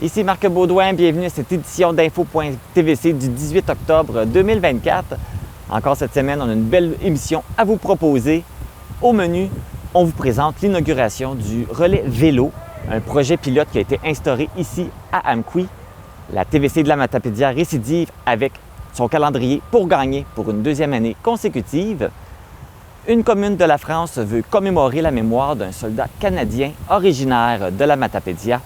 Ici Marc Baudouin, bienvenue à cette édition d'Info.tvc du 18 octobre 2024. Encore cette semaine, on a une belle émission à vous proposer. Au menu, on vous présente l'inauguration du relais vélo, un projet pilote qui a été instauré ici à Amqui. La TVC de la Matapédia récidive avec son calendrier pour gagner pour une deuxième année consécutive. Une commune de la France veut commémorer la mémoire d'un soldat canadien originaire de la Matapédia.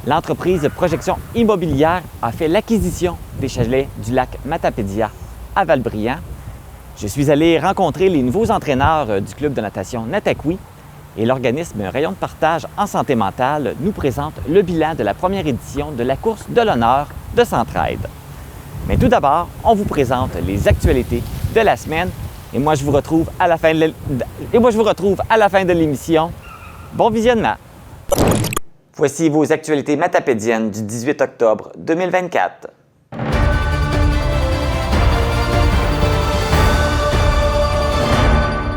L'entreprise Projection Immobilière a fait l'acquisition des chalets du lac Matapédia à Valbriand. Je suis allé rencontrer les nouveaux entraîneurs du club de natation Nataqui et l'organisme Rayon de partage en santé mentale nous présente le bilan de la première édition de la course de l'honneur de Centraide. Mais tout d'abord, on vous présente les actualités de la semaine et moi je vous retrouve à la fin de l'émission. Bon visionnement! Voici vos actualités matapédiennes du 18 octobre 2024.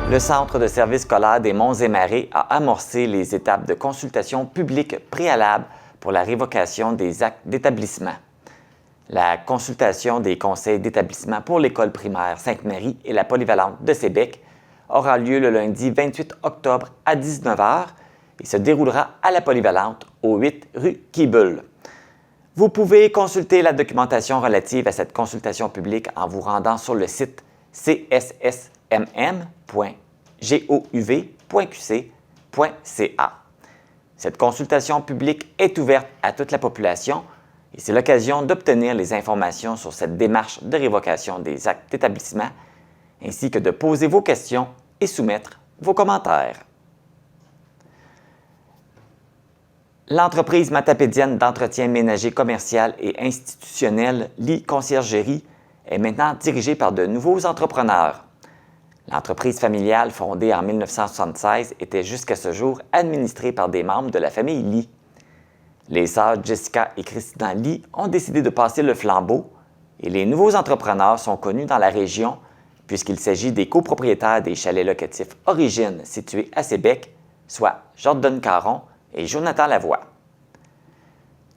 Le Centre de services scolaires des Monts et Marais a amorcé les étapes de consultation publique préalable pour la révocation des actes d'établissement. La consultation des conseils d'établissement pour l'école primaire Sainte-Marie et la polyvalente de Sébec aura lieu le lundi 28 octobre à 19h et se déroulera à la polyvalente au 8 rue Quibul. Vous pouvez consulter la documentation relative à cette consultation publique en vous rendant sur le site csSmm.gouv.qc.ca. Cette consultation publique est ouverte à toute la population et c'est l'occasion d'obtenir les informations sur cette démarche de révocation des actes d'établissement ainsi que de poser vos questions et soumettre vos commentaires. L'entreprise matapédienne d'entretien ménager commercial et institutionnel Lee Conciergerie est maintenant dirigée par de nouveaux entrepreneurs. L'entreprise familiale fondée en 1976 était jusqu'à ce jour administrée par des membres de la famille Lee. Les sœurs Jessica et Christina Lee ont décidé de passer le flambeau et les nouveaux entrepreneurs sont connus dans la région puisqu'il s'agit des copropriétaires des chalets locatifs Origine situés à Sébec, soit Jordan Caron et Jonathan Lavoie.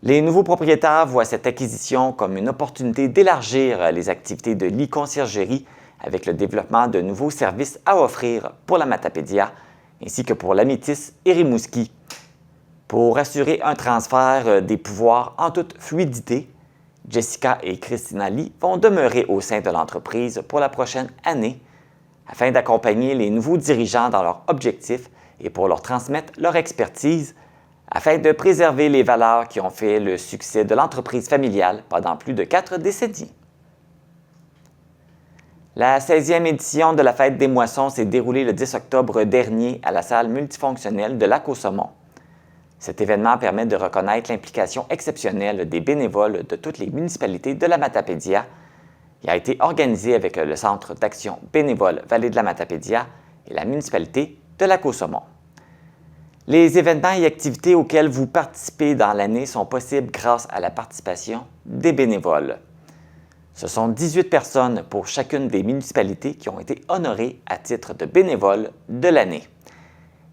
Les nouveaux propriétaires voient cette acquisition comme une opportunité d'élargir les activités de Lee Conciergerie avec le développement de nouveaux services à offrir pour la Matapédia ainsi que pour l'Amétis et Rimouski. Pour assurer un transfert des pouvoirs en toute fluidité, Jessica et Christina Lee vont demeurer au sein de l'entreprise pour la prochaine année afin d'accompagner les nouveaux dirigeants dans leurs objectifs et pour leur transmettre leur expertise afin de préserver les valeurs qui ont fait le succès de l'entreprise familiale pendant plus de 4 décennies. La 16e édition de la Fête des Moissons s'est déroulée le 10 octobre dernier à la salle multifonctionnelle de Lac-aux-Saumons. Cet événement permet de reconnaître l'implication exceptionnelle des bénévoles de toutes les municipalités de la Matapédia et a été organisé avec le Centre d'action bénévole Vallée de la Matapédia et la municipalité de Lac-aux-Saumons. Les événements et activités auxquels vous participez dans l'année sont possibles grâce à la participation des bénévoles. Ce sont 18 personnes pour chacune des municipalités qui ont été honorées à titre de bénévoles de l'année.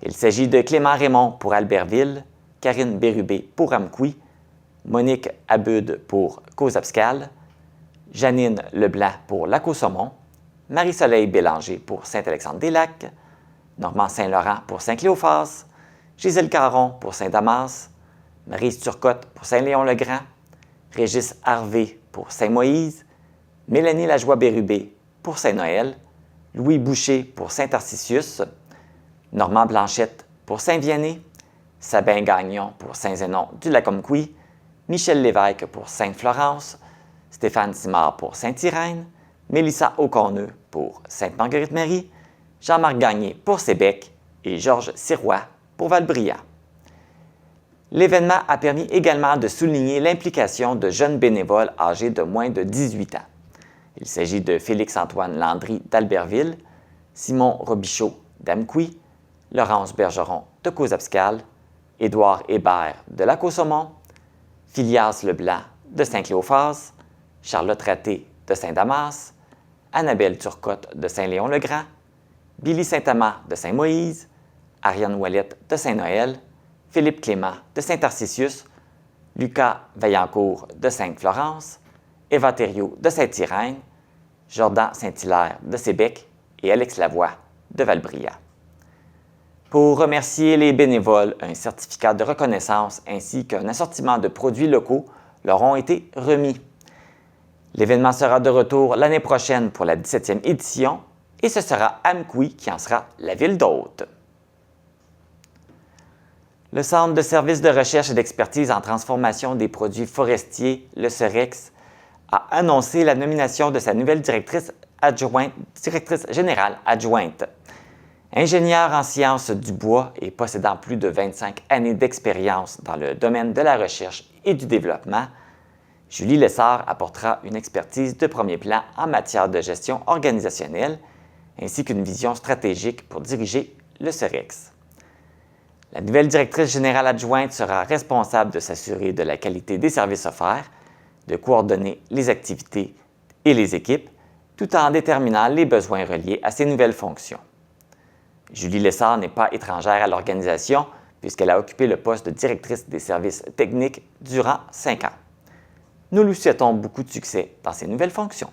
Il s'agit de Clément Raymond pour Albertville, Karine Bérubé pour Amqui, Monique Abud pour Cozapscal, Janine Leblanc pour Lac-aux-Saumons, Marie-Soleil Bélanger pour Saint-Alexandre-des-Lacs, Normand Saint-Laurent pour Saint-Cléophas, Gisèle Caron pour Saint-Damas, Maryse Turcotte pour Saint-Léon-le-Grand, Régis Harvé pour Saint-Moïse, Mélanie Lajoie-Bérubé pour Saint-Noël, Louis Boucher pour Saint-Tarcisius, Normand Blanchette pour Saint-Vianney, Sabin Gagnon pour Saint-Zénon-du-Lac-Amqui, Michel Lévesque pour Sainte-Florence, Stéphane Simard pour Sainte-Irène, Mélissa Aucorneux pour Sainte-Marguerite-Marie, Jean-Marc Gagné pour Sébec et Georges Sirois pour Valbriand. L'événement a permis également de souligner l'implication de jeunes bénévoles âgés de moins de 18 ans. Il s'agit de Félix-Antoine Landry d'Albertville, Simon Robichaud d'Amqui, Laurence Bergeron de Cozapscal, Édouard Hébert de Lac-aux-Saumons, Philias Leblanc de Saint-Cléophas, Charlotte Raté de Saint-Damas, Annabelle Turcotte de Saint-Léon-le-Grand, Billy Saint-Amand de Saint-Moïse, Ariane Ouellette de Saint-Noël, Philippe Clément de Saint-Tarcisius, Lucas Vaillancourt de Sainte-Florence, Eva Thériault de Saint-Irène, Jordan Saint-Hilaire de Sébec et Alex Lavoie de Valbriand. Pour remercier les bénévoles, un certificat de reconnaissance ainsi qu'un assortiment de produits locaux leur ont été remis. L'événement sera de retour l'année prochaine pour la 17e édition et ce sera Amqui qui en sera la ville d'hôte. Le Centre de services de recherche et d'expertise en transformation des produits forestiers, le CEREX, a annoncé la nomination de sa nouvelle directrice générale adjointe. Ingénieure en sciences du bois et possédant plus de 25 années d'expérience dans le domaine de la recherche et du développement, Julie Lessard apportera une expertise de premier plan en matière de gestion organisationnelle ainsi qu'une vision stratégique pour diriger le CEREX. La nouvelle directrice générale adjointe sera responsable de s'assurer de la qualité des services offerts, de coordonner les activités et les équipes, tout en déterminant les besoins reliés à ces nouvelles fonctions. Julie Lessard n'est pas étrangère à l'organisation puisqu'elle a occupé le poste de directrice des services techniques durant 5 ans. Nous lui souhaitons beaucoup de succès dans ses nouvelles fonctions.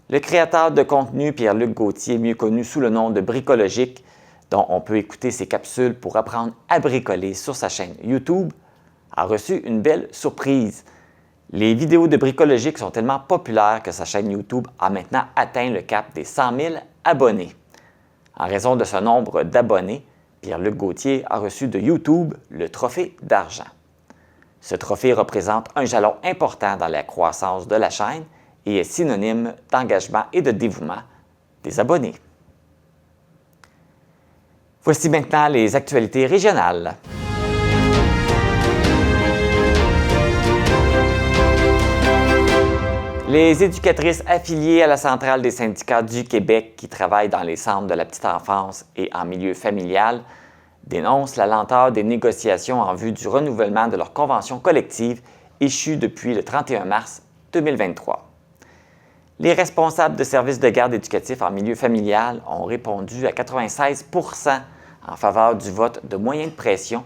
Le créateur de contenu Pierre-Luc Gauthier, mieux connu sous le nom de Bricologique, dont on peut écouter ses capsules pour apprendre à bricoler sur sa chaîne YouTube, a reçu une belle surprise. Les vidéos de Bricologique sont tellement populaires que sa chaîne YouTube a maintenant atteint le cap des 100 000 abonnés. En raison de ce nombre d'abonnés, Pierre-Luc Gauthier a reçu de YouTube le trophée d'argent. Ce trophée représente un jalon important dans la croissance de la chaîne et est synonyme d'engagement et de dévouement des abonnés. Voici maintenant les actualités régionales. Les éducatrices affiliées à la Centrale des syndicats du Québec qui travaillent dans les centres de la petite enfance et en milieu familial dénoncent la lenteur des négociations en vue du renouvellement de leur convention collective échue depuis le 31 mars 2023. Les responsables de services de garde éducatifs en milieu familial ont répondu à 96 % en faveur du vote de moyens de pression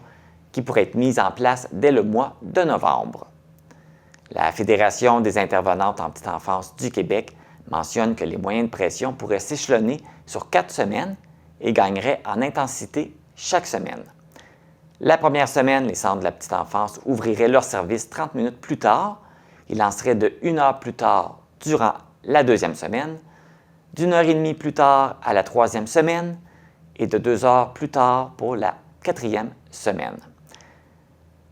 qui pourrait être mis en place dès le mois de novembre. La Fédération des intervenantes en petite enfance du Québec mentionne que les moyens de pression pourraient s'échelonner sur 4 semaines et gagneraient en intensité chaque semaine. La première semaine, les centres de la petite enfance ouvriraient leur service 30 minutes plus tard. Ils lanceraient de 1 heure plus tard durant la deuxième semaine, d'1 heure et demie plus tard à la troisième semaine et de 2 heures plus tard pour la quatrième semaine.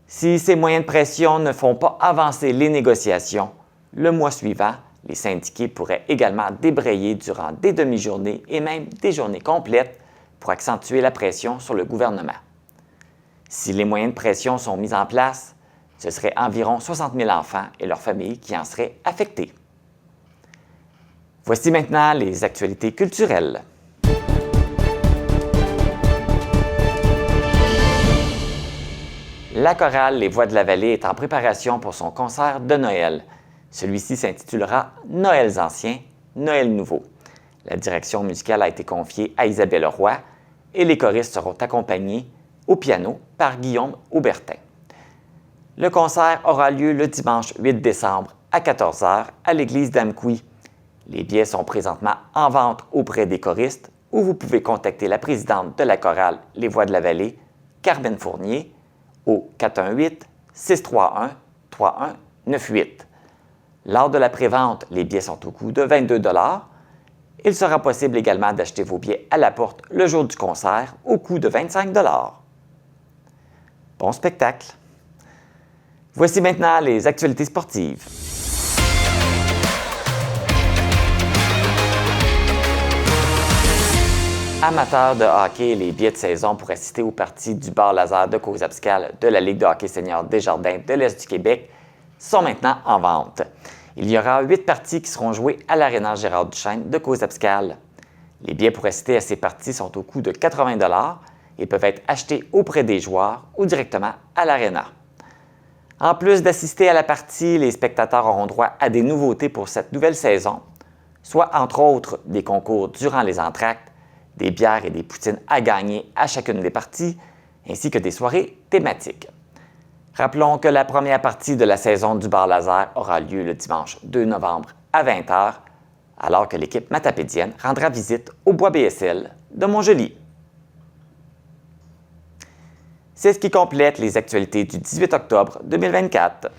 Si ces moyens de pression ne font pas avancer les négociations, le mois suivant, les syndiqués pourraient également débrayer durant des demi-journées et même des journées complètes pour accentuer la pression sur le gouvernement. Si les moyens de pression sont mis en place, ce serait environ 60 000 enfants et leurs familles qui en seraient affectés. Voici maintenant les actualités culturelles. La chorale Les Voix de la Vallée est en préparation pour son concert de Noël. Celui-ci s'intitulera « Noëls anciens, Noël nouveau ». La direction musicale a été confiée à Isabelle Roy et les choristes seront accompagnés au piano par Guillaume Aubertin. Le concert aura lieu le dimanche 8 décembre à 14 h à l'église d'Amqui. Les billets sont présentement en vente auprès des choristes où vous pouvez contacter la présidente de la chorale Les Voix de la Vallée, Carmen Fournier, au 418-631-3198. Lors de la prévente, les billets sont au coût de 22 $. Il sera possible également d'acheter vos billets à la porte le jour du concert au coût de 25 $. Bon spectacle! Voici maintenant les actualités sportives. Amateurs de hockey, les billets de saison pour assister aux parties du bar laser de Coxabscal de la Ligue de hockey senior Desjardins de l'Est du Québec sont maintenant en vente. Il y aura 8 parties qui seront jouées à l'Aréna Gérard Duchesne de Coxabscal. Les billets pour assister à ces parties sont au coût de 80 $ et peuvent être achetés auprès des joueurs ou directement à l'Aréna. En plus d'assister à la partie, les spectateurs auront droit à des nouveautés pour cette nouvelle saison, soit entre autres des concours durant les entractes, des bières et des poutines à gagner à chacune des parties, ainsi que des soirées thématiques. Rappelons que la première partie de la saison du bar laser aura lieu le dimanche 2 novembre à 20h, alors que l'équipe matapédienne rendra visite au bois BSL de Montjoly. C'est ce qui complète les actualités du 18 octobre 2024.